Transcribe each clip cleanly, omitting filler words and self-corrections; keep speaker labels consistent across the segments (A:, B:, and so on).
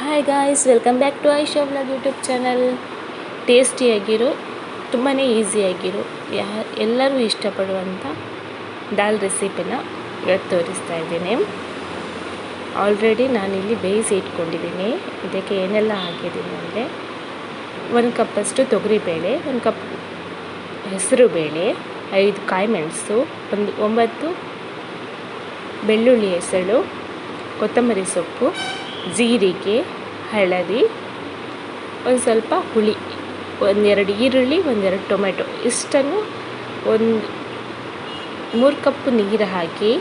A: Hi guys, welcome back to Aisha vlog YouTube channel. ಟೇಸ್ಟಿಯಾಗಿರೋ, ತುಂಬಾ ಈಸಿಯಾಗಿರೋ, ಎಲ್ಲರೂ ಇಷ್ಟಪಡುವಂಥ ದಾಲ್ ರೆಸಿಪಿನ ಇವತ್ತು ತೋರಿಸ್ತಾ ಇದ್ದೀನಿ. ಆಲ್ರೆಡಿ ನಾನಿಲ್ಲಿ ಬೇಯಿಸಿ ಇಟ್ಕೊಂಡಿದ್ದೀನಿ. ಇದಕ್ಕೆ ಏನೆಲ್ಲ ಹಾಕಿದ್ದೀನಿ ಅಂದರೆ 1 ಕಪ್ಪಷ್ಟು ತೊಗರಿಬೇಳೆ, 1 ಕಪ್ ಹೆಸರುಬೇಳೆ, 5 ಕಾಯಿ ಮೆಣಸು, 9 ಬೆಳ್ಳುಳ್ಳಿ ಹೆಸಳು, ಕೊತ್ತಂಬರಿ ಸೊಪ್ಪು, ಜೀರಿಗೆ, ಹಳದಿ, ಒಂದು ಸ್ವಲ್ಪ ಹುಳಿ, 1-2 ಈರುಳ್ಳಿ, 1-2 ಟೊಮೆಟೊ, ಇಷ್ಟನ್ನು 3 ಕಪ್ ನೀರು ಹಾಕಿ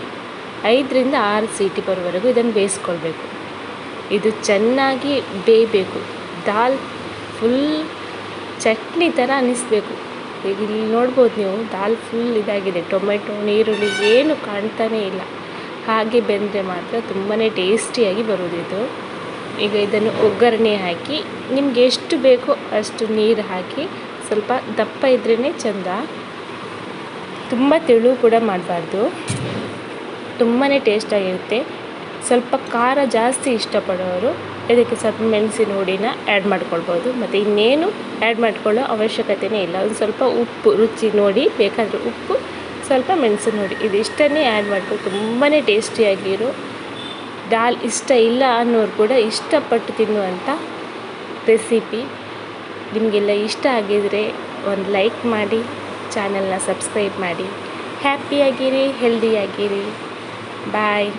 A: 5-6 ಸೀಟಿ ಬರೋವರೆಗೂ ಇದನ್ನು ಬೇಯಿಸ್ಕೊಳ್ಬೇಕು. ಇದು ಚೆನ್ನಾಗಿ ಬೇಯಬೇಕು. ದಾಲ್ ಫುಲ್ ಚಟ್ನಿ ಥರ ಅನ್ನಿಸ್ಬೇಕು. ಈಗ ಇಲ್ಲಿ ನೋಡ್ಬೋದು ನೀವು, ದಾಲ್ ಫುಲ್ ಇದಾಗಿದೆ. ಟೊಮೆಟೊ, ಈರುಳ್ಳಿ ಏನು ಕಾಣ್ತಾನೇ ಇಲ್ಲ. ಹಾಗೆ ಬೆಂದರೆ ಮಾತ್ರ ತುಂಬಾ ಟೇಸ್ಟಿಯಾಗಿ ಬರೋದಿದು. ಈಗ ಇದನ್ನು ಒಗ್ಗರಣೆ ಹಾಕಿ, ನಿಮ್ಗೆ ಎಷ್ಟು ಬೇಕೋ ಅಷ್ಟು ನೀರು ಹಾಕಿ, ಸ್ವಲ್ಪ ದಪ್ಪ ಇದ್ರೇ ಚೆಂದ. ತುಂಬ ತೆಳು ಕೂಡ ಮಾಡಬಾರ್ದು. ತುಂಬಾ ಟೇಸ್ಟಾಗಿರುತ್ತೆ. ಸ್ವಲ್ಪ ಖಾರ ಜಾಸ್ತಿ ಇಷ್ಟಪಡೋರು ಇದಕ್ಕೆ ಸ್ವಲ್ಪ ಮೆಣಸಿನ ಹುಡಿನ ಆ್ಯಡ್ ಮಾಡ್ಕೊಳ್ಬೋದು. ಮತ್ತು ಇನ್ನೇನು ಆ್ಯಡ್ ಮಾಡ್ಕೊಳ್ಳೋ ಅವಶ್ಯಕತೆಯೇ ಇಲ್ಲ. ಒಂದು ಸ್ವಲ್ಪ ಉಪ್ಪು ರುಚಿ ನೋಡಿ, ಬೇಕಾದರೆ ಉಪ್ಪು, ಸ್ವಲ್ಪ ಮೆಣಸಿನ ಹುಡಿ, ಇದಿಷ್ಟನ್ನೇ ಆ್ಯಡ್ ಮಾಡ್ಕೊಂಡು ತುಂಬಾ ಟೇಸ್ಟಿಯಾಗಿರೋ ದಾಲ್ ಇಷ್ಟ ಇಲ್ಲ ಅನ್ನೋರು ಕೂಡ ಇಷ್ಟಪಟ್ಟು ತಿನ್ನುವಂಥ ರೆಸಿಪಿ. ನಿಮಗೆಲ್ಲ ಇಷ್ಟ ಆಗಿದರೆ ಒಂದು ಲೈಕ್ ಮಾಡಿ, ಚಾನಲ್ನ ಸಬ್ಸ್ಕ್ರೈಬ್ ಮಾಡಿ. ಹ್ಯಾಪಿಯಾಗಿರಿ, ಹೆಲ್ದಿಯಾಗಿರಿ. ಬಾಯ್.